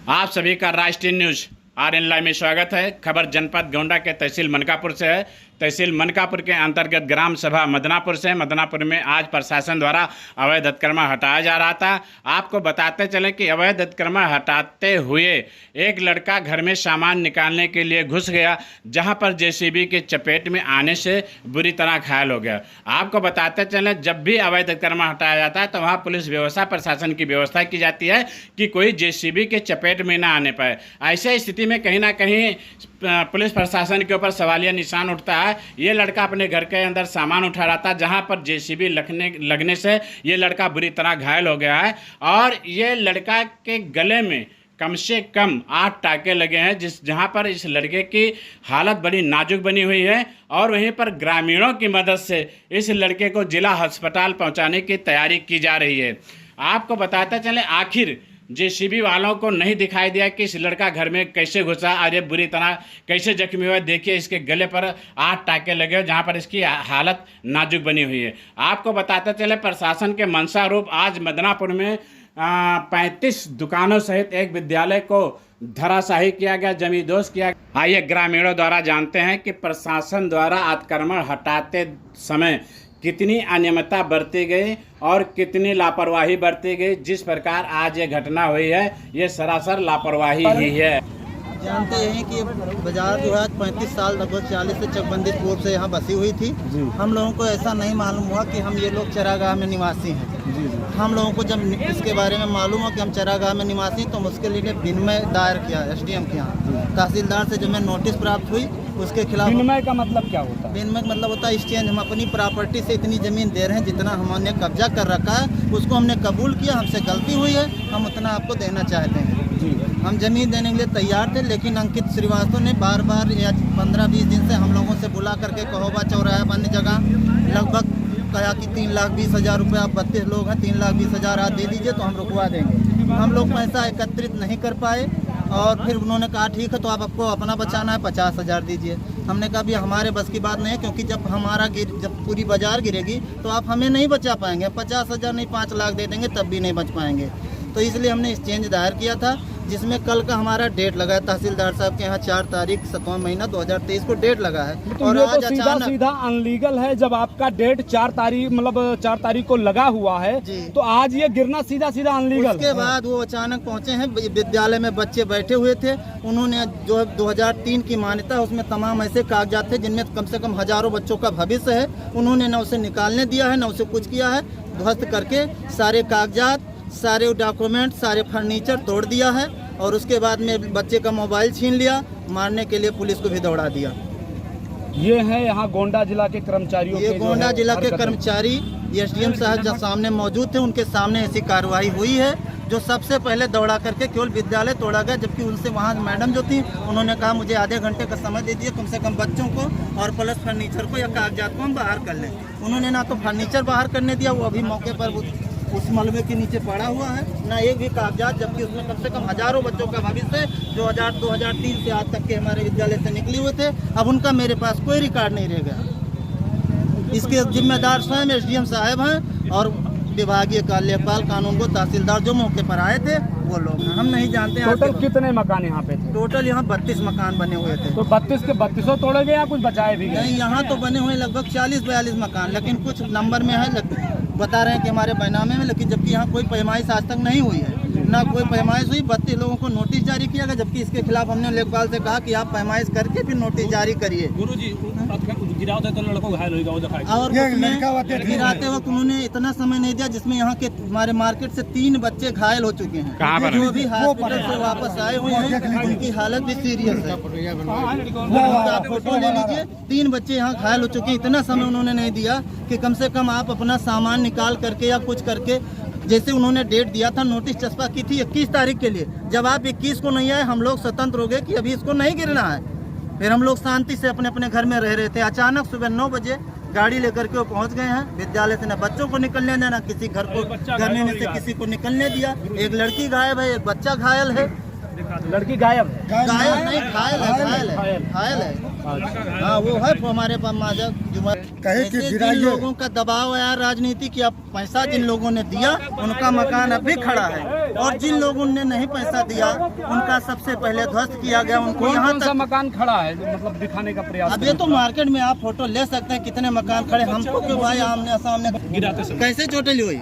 आप सभी का राष्ट्रीय न्यूज RN लाइव में स्वागत है। खबर जनपद गोंडा के तहसील मनकापुर से है। तहसील मनकापुर के अंतर्गत ग्राम सभा मदनापुर से। मदनापुर में आज प्रशासन द्वारा अवैध अतिक्रमण हटाया जा रहा था। आपको बताते चले कि अवैध अतिक्रमण हटाते हुए एक लड़का घर में सामान निकालने के लिए घुस गया, जहां पर JCB के चपेट में आने से बुरी तरह घायल हो गया। आपको बताते चले, जब भी अवैध अतिक्रमण हटाया जाता है तो वहाँ पुलिस व्यवस्था प्रशासन की व्यवस्था की जाती है कि कोई JCB के चपेट में ना आने पाए। ऐसे स्थिति में कहीं ना कहीं पुलिस प्रशासन के ऊपर सवालिया निशान उठता है। ये लड़का अपने घर के अंदर सामान उठा रहा था, जहां पर JCB लगने से ये लड़का बुरी तरह घायल हो गया है और ये लड़का के गले में कम से कम 8 टाँके लगे हैं, जहां पर इस लड़के की हालत बड़ी नाजुक बनी हुई है और वहीं पर ग्रामीणों की मदद से इस लड़के को जिला अस्पताल पहुंचाने की तैयारी की जा रही है। आपको बताते चले, आखिर JCB वालों को नहीं दिखाई दिया कि इस लड़का घर में कैसे घुसा और ये बुरी तरह कैसे जख्मी हुआ। देखिए, इसके गले पर 8 टाँके लगे हुए, जहाँ पर इसकी हालत नाजुक बनी हुई है। आपको बताते चले, प्रशासन के मंशा रूप आज मदनापुर में 35 दुकानों सहित एक विद्यालय को धराशाही किया गया, जमींदोज किया गया। आइए ग्रामीणों द्वारा जानते हैं कि प्रशासन द्वारा अतिक्रमण हटाते समय कितनी अनियमितता बरती गई और कितनी लापरवाही बरती गई। जिस प्रकार आज ये घटना हुई है, ये सरासर लापरवाही ही है। जानते हैं कि बाजार जो है 35 साल लगभग 40 से चकबंदी पूर्व से यहाँ बसी हुई थी। हम लोगों को ऐसा नहीं मालूम हुआ कि हम ये लोग चरागाह में निवासी हैं। हम लोगों को जब इसके बारे में मालूम हो कि हम चरागाह में निवासी हैं, तो हम उसके लिए विनिमय दायर किया SDM के यहाँ। तहसीलदार से जो मैं नोटिस प्राप्त हुई, उसके खिलाफ। विनिमय का मतलब क्या होता है? विनिमय का मतलब होता है एक्सचेंज। हम अपनी प्रॉपर्टी से इतनी ज़मीन दे रहे हैं, जितना हमने कब्जा कर रखा है उसको हमने कबूल किया, हमसे गलती हुई है, हम उतना आपको देना चाहते हैं। हम ज़मीन देने के लिए तैयार थे, लेकिन अंकित श्रीवास्तव ने बार बार या 15-20 दिन से हम लोगों से बुला करके कहोबा चौराहा अन्य जगह लगभग कहा कि 3,20,000 रुपये, आप 32 लोग हैं, 3,20,000 आप दे दीजिए तो हम रुकवा देंगे। हम लोग पैसा एकत्रित नहीं कर पाए और फिर उन्होंने कहा ठीक है, तो आप आपको अपना बचाना है, 50,000 दीजिए। हमने कहा भी हमारे बस की बात नहीं है, क्योंकि जब जब पूरी बाजार गिरेगी तो आप हमें नहीं बचा पाएंगे। 50,000 नहीं 5 लाख दे देंगे तब भी नहीं बच पाएंगे। तो इसलिए हमने एक्सचेंज दायर किया था, जिसमें कल का हमारा डेट लगा है। तहसीलदार साहब के यहाँ 4 तारीख 7वां महीना 2023 को डेट लगा है। तो और ये आज तो सीधा अनलीगल है। जब आपका डेट 4 तारीख मतलब 4 तारीख को लगा हुआ है, तो आज ये गिरना सीधा अनलीगल। उसके बाद वो अचानक पहुँचे हैं। विद्यालय में बच्चे बैठे हुए थे, उन्होंने जो 2003 की मान्यता है उसमें तमाम ऐसे कागजात थे जिनमें कम से कम हजारों बच्चों का भविष्य है। उन्होंने न उसे निकालने दिया है, न उसे कुछ किया है। ध्वस्त करके सारे कागजात, सारे डॉक्यूमेंट, सारे फर्नीचर तोड़ दिया है और उसके बाद में बच्चे का मोबाइल छीन लिया। मारने के लिए पुलिस को भी दौड़ा दिया। ये है यहाँ गोंडा जिला के कर्मचारियों। ये गोंडा जिला के कर्मचारी SDM साहब जब सामने मौजूद थे, उनके सामने ऐसी कार्रवाई हुई है, जो सबसे पहले दौड़ा करके केवल विद्यालय तोड़ा गया। जबकि उनसे वहाँ मैडम जो थी, उन्होंने कहा मुझे आधे घंटे का समय दे दिए, कम से कम बच्चों को और प्लस फर्नीचर को या कागजात को हम बाहर कर लें। उन्होंने ना तो फर्नीचर बाहर करने दिया, वो अभी मौके पर उस मलबे के नीचे पड़ा हुआ है, ना एक भी कागजात। जबकि उसमें कम से कम हजारों बच्चों का भविष्य जो 2003 से आज तक के हमारे विद्यालय से निकले हुए थे, अब उनका मेरे पास कोई रिकॉर्ड नहीं रह गया। इसके जिम्मेदार स्वयं SDM साहब हैं और विभागीय कार्यपाल कानून को तहसीलदार जो मौके पर आए थे वो लोग हैं। हम नहीं जानते। टोटल कितने मकान यहाँ पे थे? टोटल यहाँ 32 मकान बने हुए थे। तो 32 के 32 तोड़े गए या कुछ बचाए भी गए? नहीं, यहाँ तो बने हुए लगभग 40-42 मकान, लेकिन कुछ नंबर में है, बता रहे हैं कि हमारे बैनामे में, लेकिन जबकि यहाँ कोई पैमाइश आज तक नहीं हुई है, ना कोई पैमाइश हुई। 32 लोगों को नोटिस जारी किया गया, जबकि इसके खिलाफ हमने लेखपाल से कहा कि आप पैमाइश करके फिर नोटिस जारी करिए। गुरुजी, गिराते तो लड़कों घायल होगा। और गिराते वक्त उन्होंने इतना समय नहीं दिया, जिसमें यहाँ के हमारे मार्केट से 3 बच्चे घायल हो चुके हैं, जो भी हॉस्पिटल से वापस आए हुए हैं। उनकी हालत भी सीरियस है। आप फोटो ले लीजिए, 3 बच्चे यहाँ घायल हो चुके हैं। इतना समय उन्होंने नहीं दिया कि कम से कम आप अपना सामान निकाल करके या कुछ करके, जैसे उन्होंने डेट दिया था, नोटिस चस्पा की थी 21 तारीख के लिए। जब आप 21 को नहीं आए, हम लोग स्वतंत्र हो गए कि अभी इसको नहीं गिरना है। फिर हम लोग शांति से अपने अपने घर में रह रहे थे। अचानक सुबह 9 बजे गाड़ी लेकर के वो पहुंच गए हैं। विद्यालय से न बच्चों को निकलने दिया, न किसी घर में से किसी को निकलने दिया। एक लड़की गायब है, एक बच्चा घायल है। लड़की गायब है। घायल नहीं, घायल है, घायल है, घायल है। हाँ वो है हमारे पास माजक कहे कि जिन गिराइए। लोगों का दबाव है राजनीति की, अब पैसा जिन लोगों ने दिया उनका मकान अभी खड़ा है, और जिन लोगों ने नहीं पैसा दिया उनका सबसे पहले ध्वस्त किया गया। उनको कौन यहाँ कौन सा तक मकान खड़ा है जो मतलब दिखाने का प्रयास अब ये तो मार्केट में आप फोटो ले सकते हैं कितने मकान खड़े, हमको क्यों भाई आमने सामने कैसे चोटें हुई?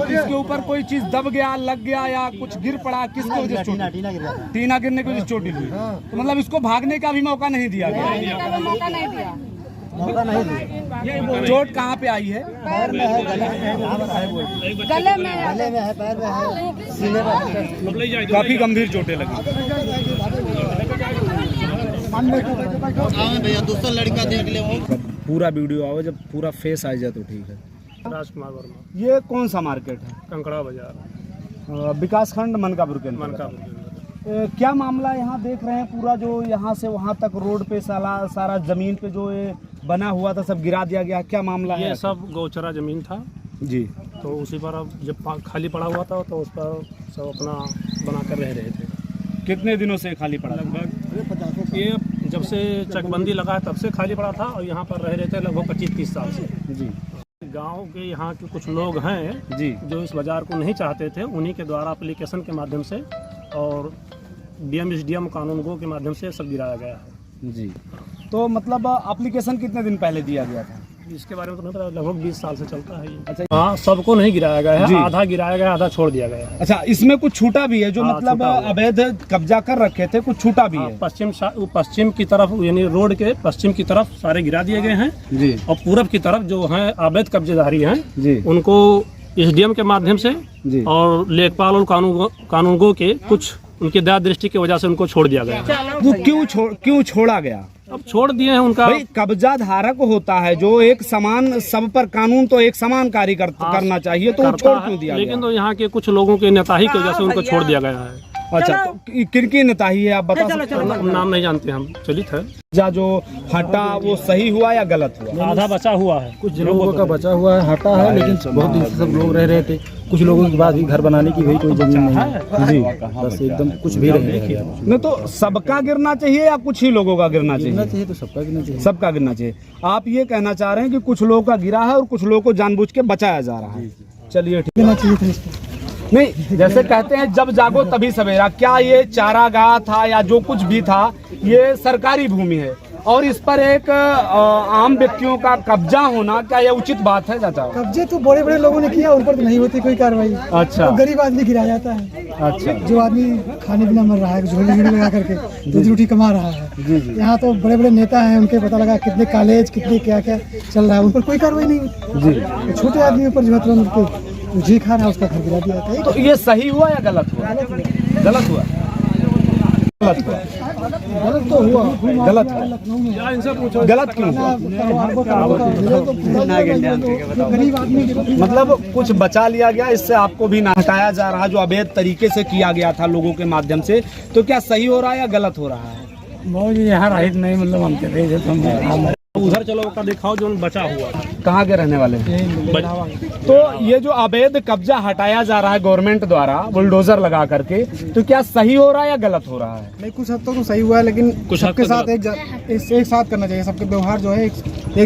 इसके ऊपर कोई चीज दब गया, लग गया या कुछ गिर पड़ा, किसकी वजह से चोट? टीना गिरने की वजह से चोट हुई। तो मतलब इसको भागने का भी मौका नहीं दिया गया। मौका नहीं दिया। चोट कहाँ पे आई है? पैर में है, गले में है, गले में है। गले में है, पैर में है, सीने में। काफी गंभीर चोटें लगी। हाँ भैया दूसरा लड़का देख ले वो। पूरा वीडियो आओ, जब पूरा फेस आ जाए तो ठीक है। राजकुमार वर्मा, ये कौन सा मार्केट है? कंकड़ा बाजार, विकास खंड मनकापुर के अंदर। मनकापुर। क्या मामला यहाँ देख रहे हैं? पूरा जो यहाँ से वहाँ तक रोड पे सारा जमीन पे जो ये बना हुआ था सब गिरा दिया गया, क्या मामला है? ये सब गौचरा जमीन था जी। तो उसी पर अब जब खाली पड़ा हुआ था तो उस पर सब अपना बना कर रह रहे थे। कितने दिनों से खाली पड़ा? लगभग ये जब से चकबंदी लगा है तब से खाली पड़ा था, और यहाँ पर रह रहे थे लगभग 25-30 साल से। जी। गांव के यहाँ के कुछ लोग हैं जी जो इस बाजार को नहीं चाहते थे, उन्हीं के द्वारा एप्लीकेशन के माध्यम से और डीएम एसडीएम कानून गो के माध्यम से सब गिराया गया है। जी। तो मतलब एप्लीकेशन कितने दिन पहले दिया गया था? इसके बारे में तो नहीं पता, लगभग 20 साल से चलता है ये। अच्छा। हाँ, सबको नहीं गिराया गया जी। है, आधा गिराया गया, आधा छोड़ दिया गया है। अच्छा, इसमें कुछ छूटा भी है जो हाँ, मतलब छूटा हुआ है। अवैध कब्जा कर रखे थे, कुछ छूटा भी हाँ, है। पश्चिम की तरफ यानी रोड के पश्चिम की तरफ सारे गिरा दिए गए हैं, जी और पूरब की तरफ जो हैं अवैध कब्जेदारी हैं जी उनको एसडीएम के माध्यम से जी। और लेखपाल और कानूनगो के कुछ उनकी दया दृष्टि की वजह से उनको छोड़ दिया गया। वो क्यों छोड़ा गया? अब छोड़ दिए हैं उनका। भाई कब्जा धारक होता है जो एक समान, सब पर कानून तो एक समान कार्य करना चाहिए, तो वो करता छोड़ है, क्यों दिया लेकिन गया? तो यहाँ के कुछ लोगों के नेता ही की वजह से उनको छोड़ दिया गया है। अच्छा, तो किनकी नेताही है आप बता सकते हैं? नाम नहीं जानते हम, चलित है। कब्जा जो हटा वो सही हुआ या गलत हुआ? आधा बचा हुआ है, कुछ लोगों का बचा हुआ है, हटा है, लेकिन बहुत दिन से सब लोग रह रहे थे। कुछ लोगों के बाद भी घर बनाने की भाई कोई जमीन नहीं है जी, बस एकदम कुछ भी रहे। नहीं तो सबका गिरना चाहिए या कुछ ही लोगों का गिरना गिरना चाहिए? चाहिए तो सबका गिरना चाहिए। सबका गिरना चाहिए। आप ये कहना चाह रहे हैं कि कुछ लोगों का गिरा है और कुछ लोगों को जानबूझ के बचाया जा रहा है। चलिए ठीक गिरना चाहिए था इसको। नहीं, जैसे कहते हैं जब जागो तभी सवेरा, क्या ये चारागाह था या जो कुछ भी था ये सरकारी भूमि है और इस पर एक आम व्यक्तियों का कब्जा होना, क्या ये उचित बात है चाचा? कब्जे तो बड़े बड़े लोगों ने किया, उन पर तो नहीं होती कोई कार्रवाई। अच्छा। तो गरीब आदमी गिराया जाता है। अच्छा। जो आदमी खाने पीना मर रहा है, झोली झोली लगा करके रोजी रोटी कमा रहा है। जी जी यहाँ तो बड़े बड़े नेता हैं, उनके पता लगा कितने कॉलेज कितने क्या क्या चल रहा है, उन पर कोई कार्रवाई नहीं होती। जी। छोटे आदमियों पर जो मतलब जी खा रहा है उसका घर गिरा दिया जाता है। तो ये सही हुआ या गलत हुआ? गलत हुआ। गलत हुआ। गलत तो हुआ, गलत हुआ। लखनऊ में गलत क्यों हुआ? गरीब आदमी मतलब कुछ बचा लिया गया, इससे आपको भी ना हटाया जा रहा जो अवैध तरीके से किया गया था लोगों के माध्यम से, तो क्या सही हो रहा है या गलत हो रहा है? बहुत यहाँ रहित नहीं, मतलब हम कह रहे थे तो हम उधर चलो का दिखाओ जो बचा हुआ। कहाँ के रहने वाले हैं? तो ये जो अवैध कब्जा हटाया जा रहा है गवर्नमेंट द्वारा बुलडोजर लगा करके, तो क्या सही हो रहा है या गलत हो रहा है? नहीं, कुछ हद तक तो सही हुआ है, लेकिन कुछ हद सबके तक साथ एक साथ करना चाहिए। सबके व्यवहार जो है एक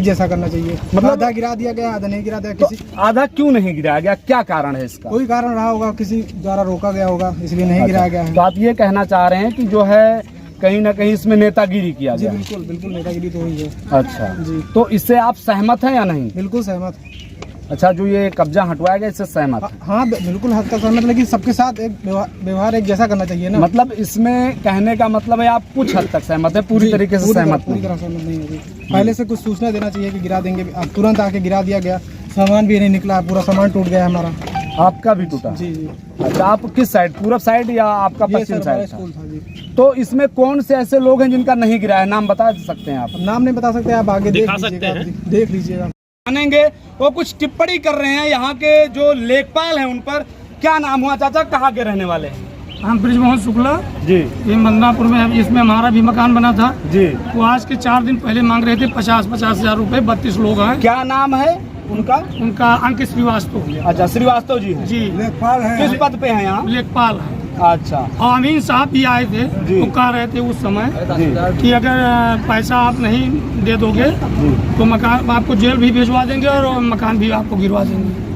जैसा करना चाहिए। मतलब आधा गिरा दिया गया, आधा नहीं गिरा दिया। तो किसी आधा क्यों नहीं गिराया गया, क्या कारण है इसका? कोई कारण रहा होगा, किसी द्वारा रोका गया होगा, इसलिए नहीं गिराया गया है। तो आप ये कहना चाह रहे हैं कि जो है कहीं ना कहीं इसमें नेतागिरी किया जी गया? बिल्कुल बिल्कुल, नेतागिरी तो हुई है। अच्छा जी तो इससे आप सहमत हैं या नहीं? बिल्कुल सहमत। अच्छा, जो ये कब्जा हटवाया गया इससे सहमत है? हाँ बिल्कुल हद तक सहमत, लेकिन सबके साथ एक व्यवहार एक जैसा करना चाहिए ना। मतलब इसमें कहने का मतलब है आप कुछ हद तक सहमत है, पूरी तरीके से सहमत पूरी नहीं? तरह सहमत नहीं होगी। पहले से कुछ सूचना देना चाहिए कि गिरा देंगे, अब तुरंत आके गिरा दिया गया। सामान भी नहीं निकला, पूरा सामान टूट गया हमारा। आपका भी टूटा? जी जी। अच्छा, आप किस साइड, पूरब साइड या आपका ये पश्चिम सरकारी साइड था? स्कूल था जी। तो इसमें कौन से ऐसे लोग हैं जिनका नहीं गिरा है, नाम बता सकते हैं आप? अब नाम नहीं बता सकते, आप आगे दिखा सकते हैं। देख लीजिएगा। मानेंगे वो कुछ टिप्पणी कर रहे हैं यहाँ के जो लेखपाल हैं उन पर। क्या नाम हुआ चाचा, कहाँ के रहने वाले हैं? हम ब्रिजमोहन शुक्ला, जी ये मदनापुर में है। इसमें हमारा भी मकान बना था। जी। वो आज के 4 दिन पहले मांग रहे थे 50-50 हजार रुपए। 32 लोग हैं। क्या नाम है? उनका? उनका अंकित श्रीवास्तव। अच्छा, श्रीवास्तव जी हैं। जी, लेखपाल है। किस पद पे हैं यहाँ? लेखपाल है। अच्छा और अमीन साहब भी आए थे, जी। तो कह रहे थे उस समय जी कि अगर पैसा आप नहीं दे दोगे तो मकान आपको जेल भी भिजवा देंगे और मकान भी आपको गिरवा देंगे।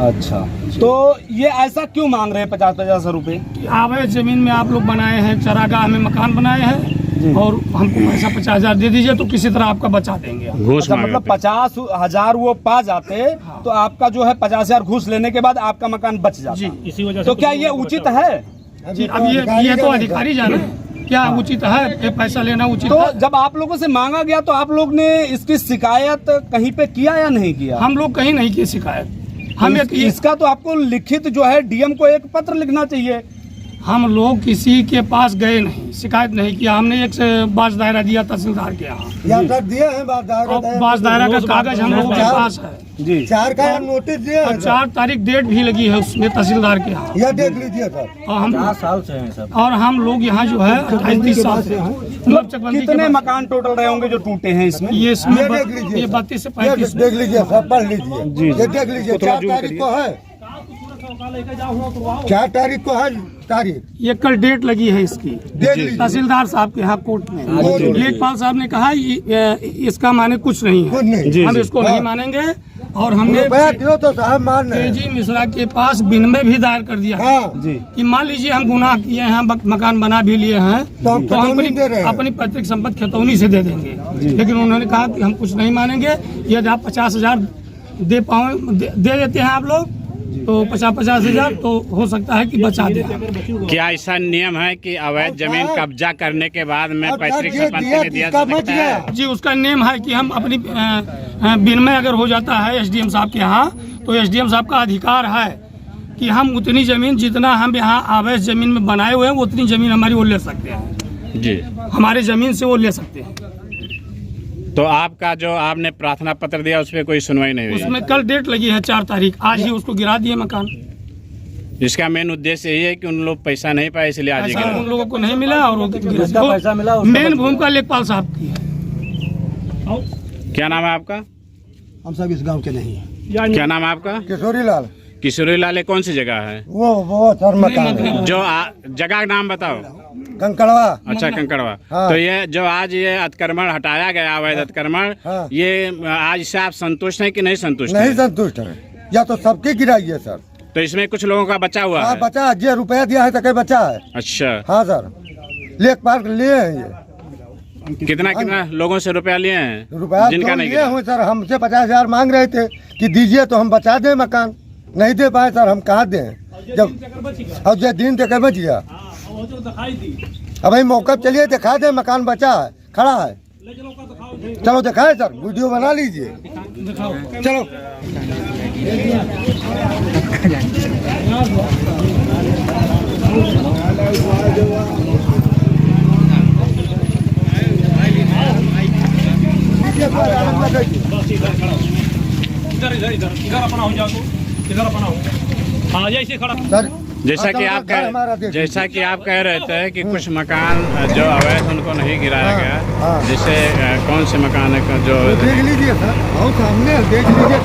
अच्छा, तो ये ऐसा क्यों मांग रहे हैं 50-50 रुपए? अवैध जमीन में आप लोग बनाए हैं, चरागाह में मकान बनाए हैं और हमको पैसा 50,000 दे दीजिए तो किसी तरह आपका बचा देंगे। घूस अच्छा, मांगे मतलब थे। 50,000 वो पा जाते तो आपका जो है 50,000 घूस लेने के बाद आपका मकान बच जाता। जी, इसी वजह से तो क्या ये उचित है? जी, अब ये तो अधिकारी जाने क्या उचित है, ये पैसा लेना उचित तो है। जब आप लोगों से मांगा गया तो आप लोग ने इसकी शिकायत कहीं पे किया या नहीं किया? हम लोग कहीं नहीं की शिकायत। हम इसका तो आपको लिखित जो है डीएम को एक पत्र लिखना चाहिए। हम लोग किसी के पास गए नहीं, शिकायत नहीं किया। हमने एक से बाज दायरा दिया तहसीलदार के यहाँ, दिए हैं और बाज दायरा का कागज हम लोगों के पास है जी, 4 का नोटिस दिए और 4 तारीख डेट भी लगी है उसमें तहसीलदार के यहाँ। यह देख लीजिए सर। और हम 50 साल से हैं सर। और हम लोग यहाँ जो है 28-30 साल से हैं। मतलब चकबंदी के कितने बाद- मकान टोटल रहे होंगे जो टूटे हैं इसमें? ये इसमें ये देख लीजिए ये सर। 32 से 35 देख लीजिए सर, पढ़ लीजिए। ये देख लीजिए, 4 तारीख को है, 4 तारीख को है तारीख। ये कल डेट लगी है इसकी देख लीजिए। तहसीलदार साहब के यहाँ कोर्ट में। लेखपाल साहब ने कहा इसका माने कुछ नहीं कुछ है, नहीं। हम इसको नहीं मानेंगे। और हमने रुपया दियो तो साहब मान रहे हैं। तेजी मिश्रा के पास विनम्य भी दायर कर दिया है हाँ जी, कि मान लीजिए हम गुनाह किए हैं, मकान बना भी लिए हैं, तो हम तो हम खतौनी दे रहे हैं। अपनी पैतृक संपत्ति खतौनी से दे देंगे। लेकिन उन्होंने कहा कि हम कुछ नहीं मानेंगे। यदि आप 50,000 दे देते हैं आप लोग तो 50,000 तो हो सकता है कि बचा दे। क्या ऐसा नियम है कि अवैध जमीन कब्जा करने के बाद में अब पैतृक ये संपत्ति दिया में दिया किसका जा बच सकता गया? है? जी, उसका नियम है कि हम अपनी विनिमय अगर हो जाता है एसडीएम साहब के यहाँ, तो एसडीएम साहब का अधिकार है कि हम उतनी जमीन जितना हम यहाँ अवैध जमीन में बनाए हुए हैं उतनी जमीन हमारी वो ले सकते हैं। जी, हमारे जमीन से वो ले सकते हैं। तो आपका जो आपने प्रार्थना पत्र दिया उस पर कोई सुनवाई नहीं हुई? उसमें कल डेट लगी है 4 तारीख, आज ही उसको गिरा दिए मकान। इसका मेन उद्देश्य यही है कि उन लोग पैसा नहीं पाए इसलिए आज ही पैसा गिरा। उन लोगों को नहीं मिला और वो जिसका पैसा मिला उसका मेन भूमिका लेखपाल साहब की है। क्या नाम है आपका? हम सब इस गांव के नहीं हैं। क्या नाम है आपका? किशोरी लाल, किशोरी लाल, कौन सी जगह है? वो सर मकान है। जो जगह का नाम बताओ। कंकड़वा। अच्छा, कंकड़वा। हाँ। तो ये जो आज ये अतिक्रमण हटाया गया, अवैध अतिक्रमण, हाँ। ये आज से आप संतुष्ट हैं कि नहीं संतुष्ट नहीं हैं? संतुष्ट है, या तो सबकी गिराइए सर। तो इसमें कुछ लोगों का बचा हुआ हाँ है? बचा, जो रुपया दिया है तो कहीं बचा है। अच्छा, हाँ सर, लेखपाल लिए हैं ये कितना लोगों से रुपया लिए हैं रुपया जिनका तो नहीं लिए गिरा? हुए सर। हमसे 50,000 मांग रहे थे कि दीजिए तो हम बचा दें मकान, नहीं दे पाए सर। हम कहाँ दें जब और जो दिन तक बच गया। अब भाई मौका चलिए दिखा दे, मकान बचा है, खड़ा है। चलो दिखाए सर, वीडियो बना लीजिए। चलो हाँ ऐसे खड़ा। सर जैसा कि आप जैसा कि आप कह रहे थे कि कुछ मकान जो अवैध उनको नहीं गिराया हाँ, गया, हाँ। जैसे कौन से मकान है जो देख लीजिए सर, बहुत सामने देख लीजिए।